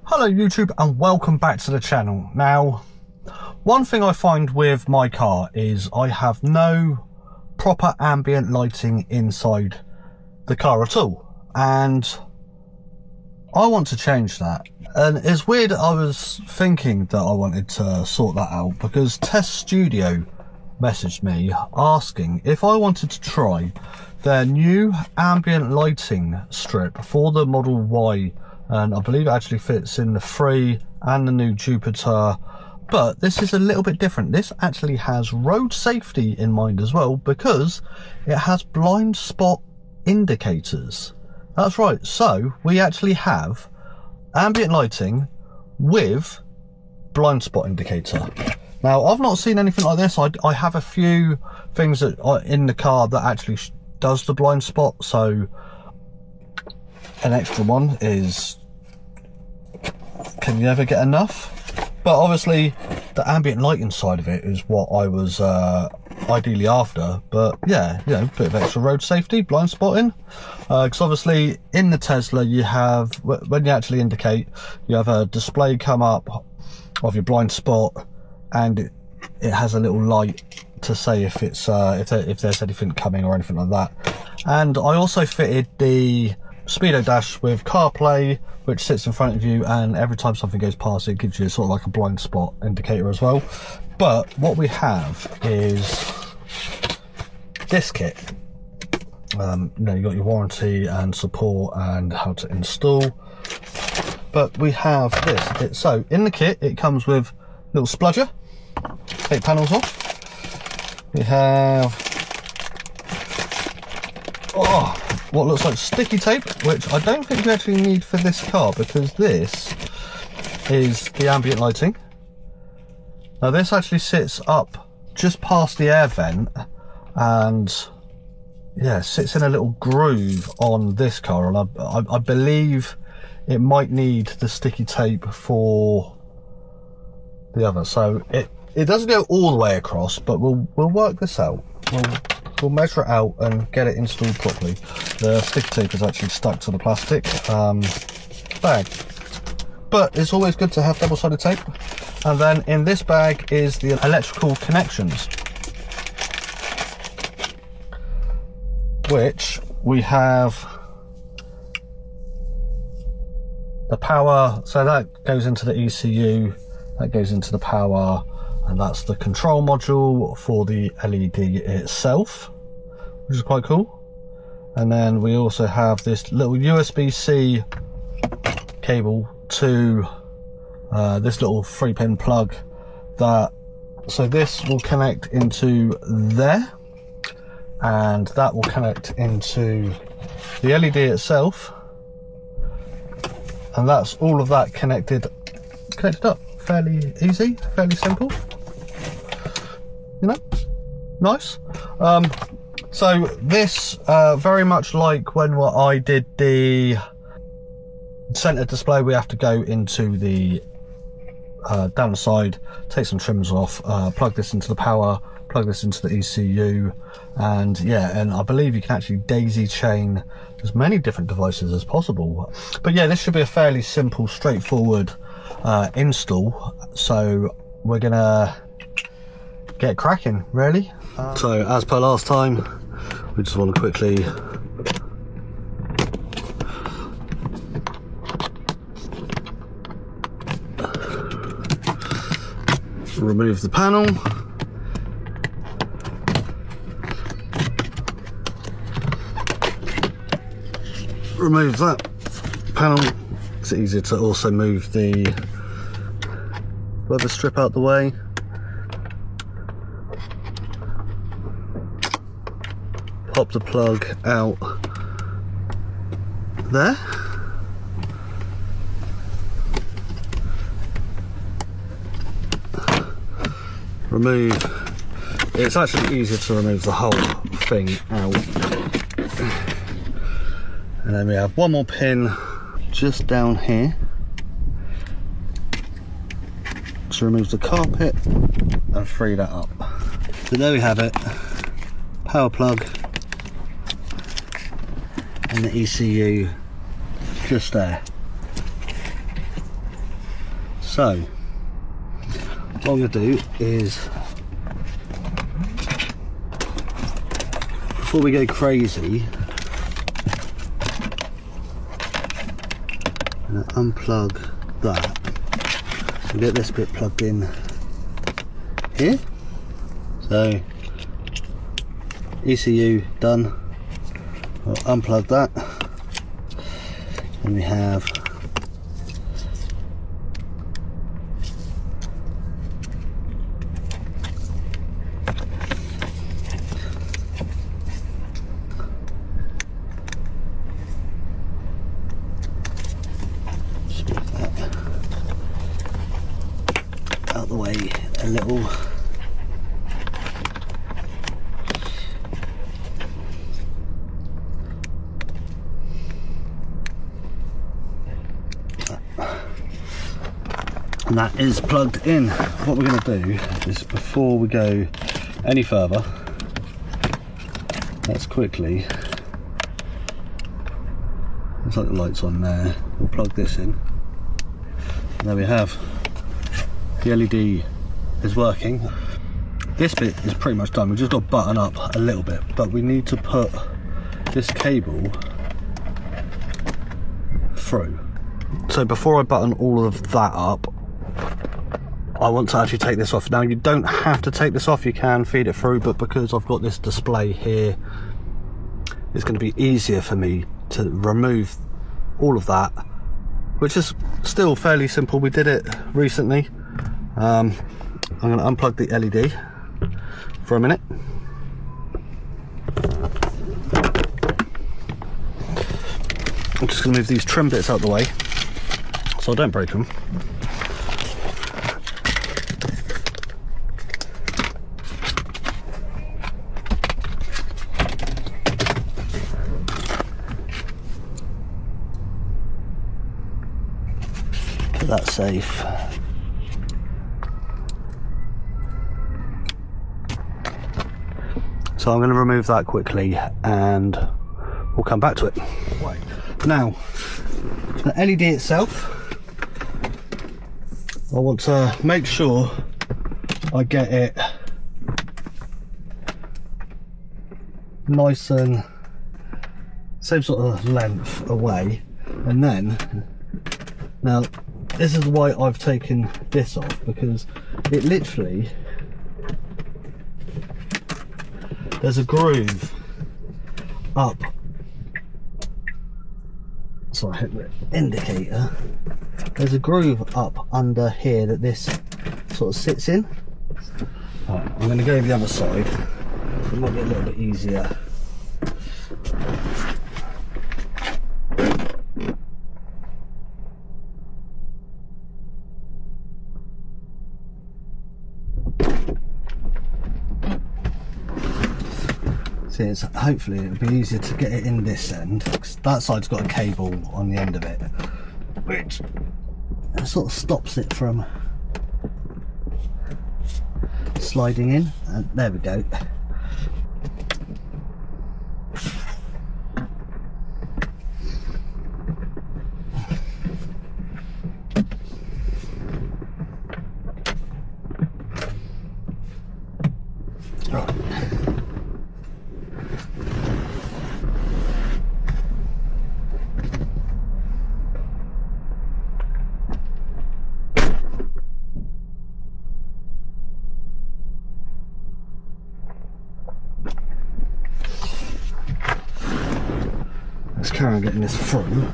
Hello YouTube and welcome back to the channel. Now, one thing I find with my car is I have no proper ambient lighting inside the car at all, and I want to change that. And it's weird, I was thinking that I wanted to sort that out because TesStudio messaged me asking if I wanted to try their new ambient lighting strip for the Model Y, and I believe it actually fits in the 3 and the new Jupiter. But this is a little bit different. This actually has road safety in mind as well, because it has blind spot indicators. That's right, so we actually have ambient lighting with blind spot indicator. Now, I've not seen anything like this. I have a few things that are in the car that actually does the blind spot, so an extra one is, can you ever get enough? But obviously the ambient lighting side of it is what I was ideally after. But yeah, you know, a bit of extra road safety, blind spotting, because obviously in the Tesla you have, when you actually indicate, you have a display come up of your blind spot, and it has a little light to say if it's if there's anything coming or anything like that. And I also fitted the Speedo dash with CarPlay, which sits in front of you, and every time something goes past it gives you sort of like a blind spot indicator as well. But what we have is this kit. You know, you got your warranty and support and how to install, but we have this. So in the kit it comes with a little spludger, take panels off. We have what looks like sticky tape, which I don't think we actually need for this car, because this is the ambient lighting. Now this actually sits up just past the air vent, and yeah, sits in a little groove on this car, and I believe it might need the sticky tape for the other. So it doesn't go all the way across, but we'll work this out. We'll measure it out and get it installed properly. The sticky tape is actually stuck to the plastic bag, but it's always good to have double-sided tape. And then in this bag is the electrical connections, which we have the power, so that goes into the ECU, that goes into the power, and that's the control module for the LED itself, which is quite cool. And then we also have this little USB-C cable to this little 3-pin plug, so this will connect into there, and that will connect into the LED itself, and that's all of that connected up. Fairly easy, fairly simple, you know, nice. So this very much like when I did the center display, we have to go into the down the side, take some trims off, plug this into the power, plug this into the ECU, and yeah, and I believe you can actually daisy chain as many different devices as possible. But yeah, this should be a fairly simple, straightforward install, so we're gonna get cracking, really. So as per last time, we just want to quickly remove the panel, remove that panel. It's easier to also move the rubber strip out the way. Pop the plug out there. Remove, it's actually easier to remove the whole thing out. And then we have one more pin just down here to remove the carpet and free that up. So there we have it, power plug and the ECU just there. So what I'm going to do is, before we go crazy, I'm going to unplug that and get this bit plugged in here. So ECU done. I'll unplug that, and we have out the way a little. And that is plugged in. What we're going to do is, before we go any further, let's quickly, looks like the light's on there, we'll plug this in. And there we have, the LED is working. This bit is pretty much done. We've just got to button up a little bit, but we need to put this cable through. So before I button all of that up, I want to actually take this off. Now, you don't have to take this off, you can feed it through, but because I've got this display here, it's going to be easier for me to remove all of that, which is still fairly simple. We did it recently. I'm going to unplug the LED for a minute. I'm just going to move these trim bits out of the way so I don't break them. That's safe. So I'm going to remove that quickly and we'll come back to it. Now, the LED itself, I want to make sure I get it nice and same sort of length away, and then, now this is why I've taken this off, because it literally, there's a groove up, so I hit the indicator, there's a groove up under here that this sort of sits in. Right, I'm going to go the other side, it might be a little bit easier. Is hopefully it'll be easier to get it in this end, because that side's got a cable on the end of it which sort of stops it from sliding in, and there we go. Right. Let's carry on getting this through,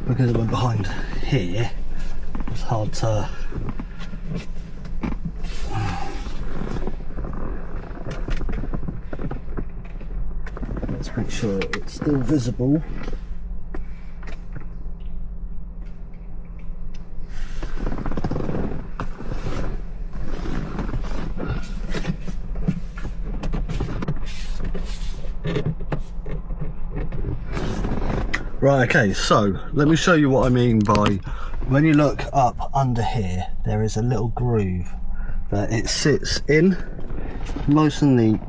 because it went behind here. It's hard to let's make sure it's still visible. Right, okay, so let me show you what I mean by, when you look up under here, there is a little groove that it sits in nice and neat,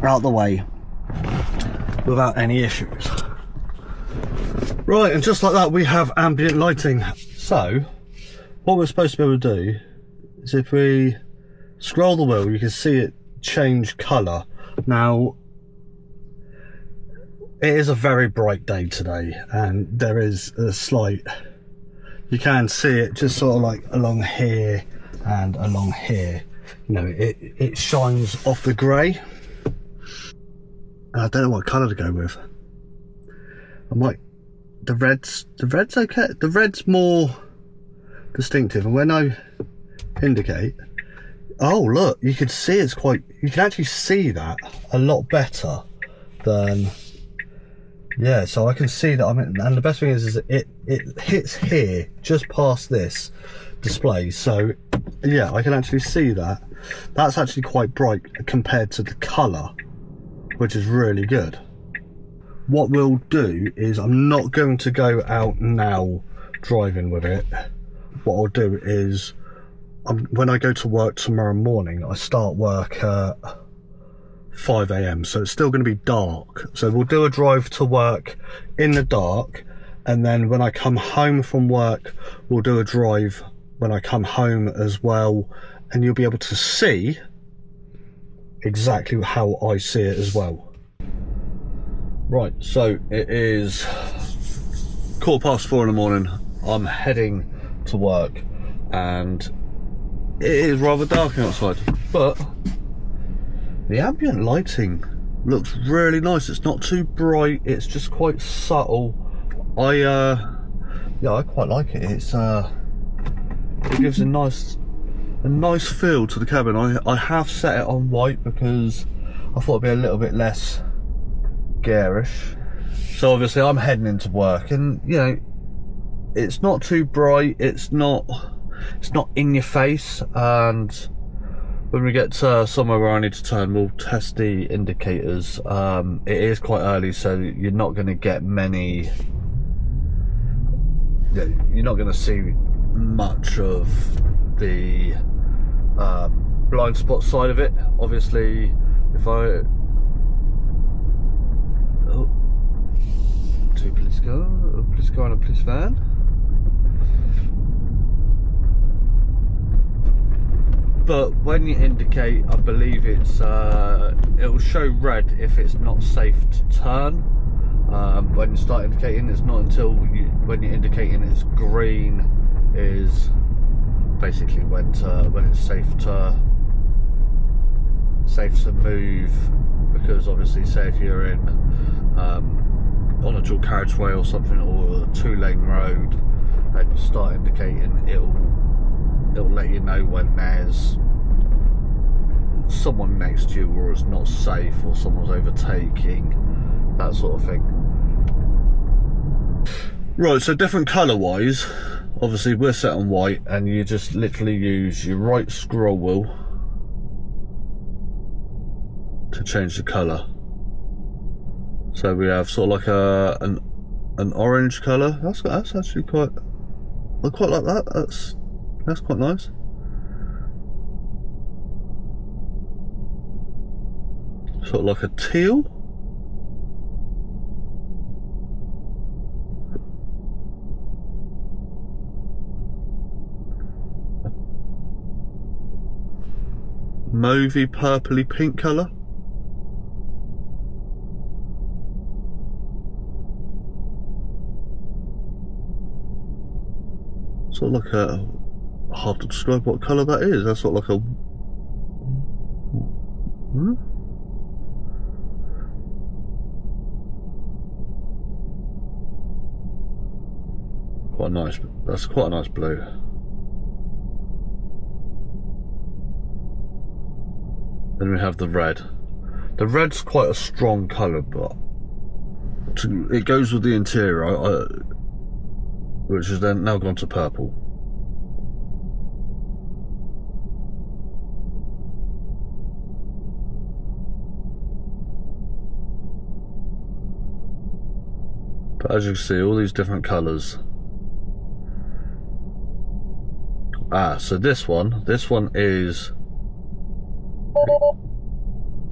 out the way, without any issues. Right, and just like that we have ambient lighting. So what we're supposed to be able to do is if we scroll the wheel, you can see it change colour. Now it is a very bright day today, and there is a slight, you can see it just sort of like along here and along here, you know, it shines off the grey, and I don't know what colour to go with. I might, the red's okay, the red's more distinctive, and when I indicate, oh look, you can see it's quite, you can actually see that a lot better than, yeah, so I can see that I'm in, and the best thing is it hits here just past this display, so yeah, I can actually see that. That's actually quite bright compared to the colour, which is really good. What we'll do is, I'm not going to go out now driving with it. What I'll do is, when I go to work tomorrow morning, I start work at 5 AM, so it's still going to be dark. So we'll do a drive to work in the dark, and then when I come home from work, we'll do a drive when I come home as well, and you'll be able to see exactly how I see it as well. Right, so it is 4:15 in the morning. I'm heading to work, and it is rather dark outside, but the ambient lighting looks really nice. It's not too bright, it's just quite subtle. Yeah, I quite like it. It's it gives a nice feel to the cabin. I have set it on white because I thought it'd be a little bit less garish. So obviously I'm heading into work, and you know, it's not too bright, it's not in your face, and when we get to somewhere where I need to turn, we'll test the indicators. It is quite early, so you're not going to get many, you're not going to see much of the blind spot side of it. Obviously, if I, oh, two police car, a police car and a police van. But when you indicate, I believe it's it will show red if it's not safe to turn. When you start indicating, it's not until when you're indicating it's green is basically when it's safe to move. Because obviously, say if you're in on a dual carriageway or something, or a 2-lane road, and you start indicating, it'll let you know when there's someone next to you, or it's not safe, or someone's overtaking, that sort of thing. Right, so different colour wise, obviously we're set on white, and you just literally use your right scroll wheel to change the colour. So we have sort of like an orange colour. That's actually quite, I quite like that. That's quite nice. Sort of like a teal. Mauvey purpley pink colour. Sort of like a, hard to describe what colour that is. That's sort of like a, quite nice. That's quite a nice blue. Then we have the red. The red's quite a strong colour, but it goes with the interior, which has then now gone to purple. But as you can see, all these different colours. So this one is,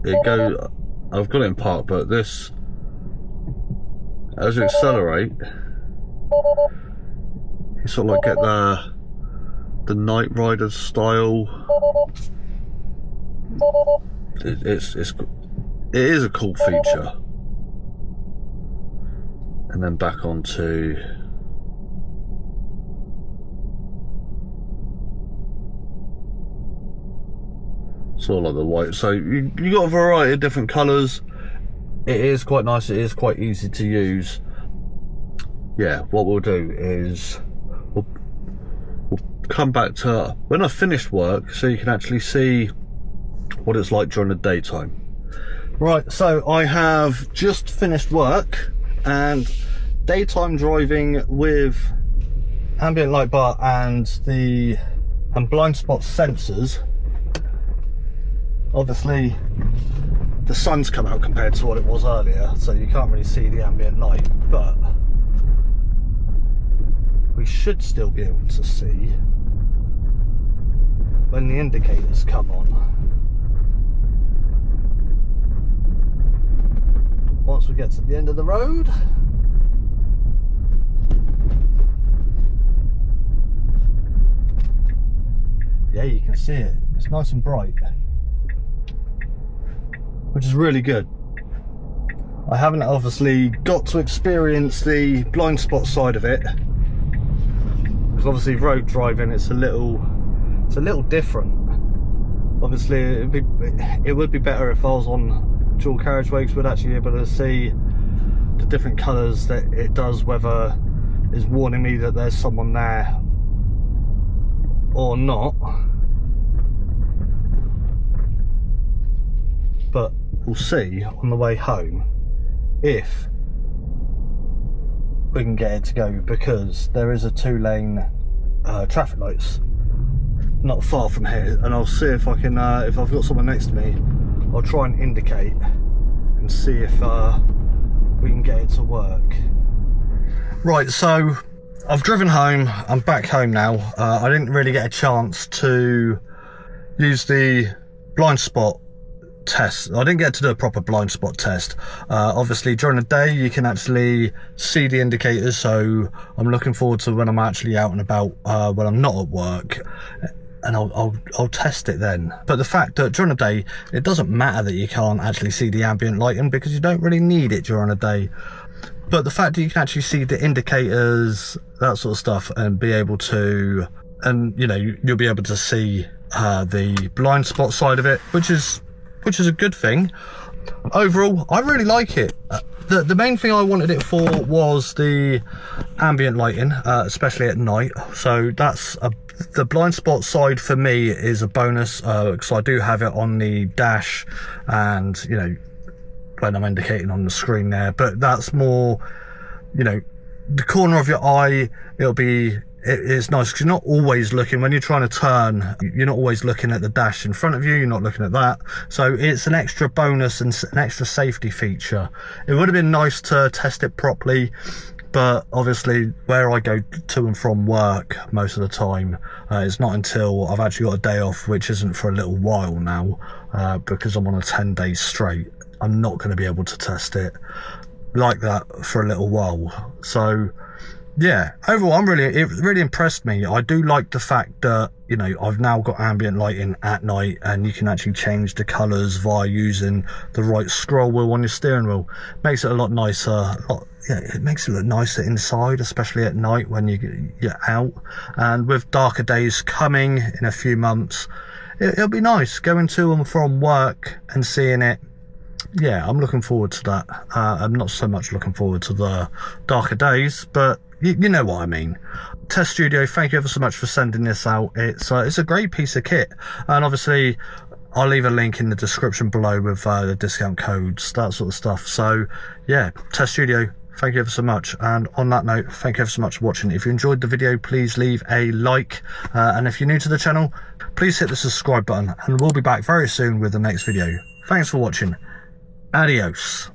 it goes, I've got it in park, but this, as you accelerate, You sort of like get the Night Rider style. It is a cool feature. And then back onto sort of like the white. So you got a variety of different colours. It is quite nice. It is quite easy to use. Yeah, what we'll do is we'll come back to when I've finished work, so you can actually see what it's like during the daytime. Right, so I have just finished work, and daytime driving with ambient light bar and blind spot sensors. Obviously the sun's come out compared to what it was earlier, so you can't really see the ambient light, but we should still be able to see when the indicators come on. Once we get to the end of the road, yeah, you can see it. It's nice and bright, which is really good. I haven't obviously got to experience the blind spot side of it, because obviously road driving it's a little different. Obviously it would be better if I was on dual carriageway, because we'd actually be able to see the different colours that it does, whether it's warning me that there's someone there or not. But we'll see on the way home if we can get it to go, because there is a 2-lane traffic lights not far from here, and I'll see if I can if I've got someone next to me, I'll try and indicate and see if we can get it to work. Right, so I've driven home, I'm back home now. I didn't really get a chance to use the blind spot test. I didn't get to do a proper blind spot test. Obviously during the day you can actually see the indicators, so I'm looking forward to when I'm actually out and about, when I'm not at work, and I'll test it then. But the fact that during the day it doesn't matter that you can't actually see the ambient lighting, because you don't really need it during the day. But the fact that you can actually see the indicators, that sort of stuff, and be able to, and you know, you'll be able to see the blind spot side of it, which is a good thing. Overall, I really like it. The main thing I wanted it for was the ambient lighting, especially at night. So that's the blind spot side for me is a bonus, because I do have it on the dash and, you know, when I'm indicating on the screen there. But that's more, you know, the corner of your eye, it's nice because you're not always looking, when you're trying to turn, you're not always looking at the dash in front of you, you're not looking at that. So it's an extra bonus and an extra safety feature. It would have been nice to test it properly, but obviously where I go to and from work most of the time, it's not until I've actually got a day off, which isn't for a little while now, because I'm on a 10 days straight. I'm not going to be able to test it like that for a little while. So yeah, overall it really impressed me. I do like the fact that, you know, I've now got ambient lighting at night, and you can actually change the colours via using the right scroll wheel on your steering wheel. Makes it a lot nicer. It makes it look nicer inside, especially at night when you're out. And with darker days coming in a few months, it'll be nice going to and from work and seeing it. Yeah, I'm looking forward to that. I'm not so much looking forward to the darker days, but you know what I mean. TesStudio, thank you ever so much for sending this out. It's a great piece of kit, and obviously I'll leave a link in the description below with the discount codes, that sort of stuff. So yeah, TesStudio, thank you ever so much. And on that note, thank you ever so much for watching. If you enjoyed the video, please leave a like, and if you're new to the channel, please hit the subscribe button, and we'll be back very soon with the next video. Thanks for watching. Adios.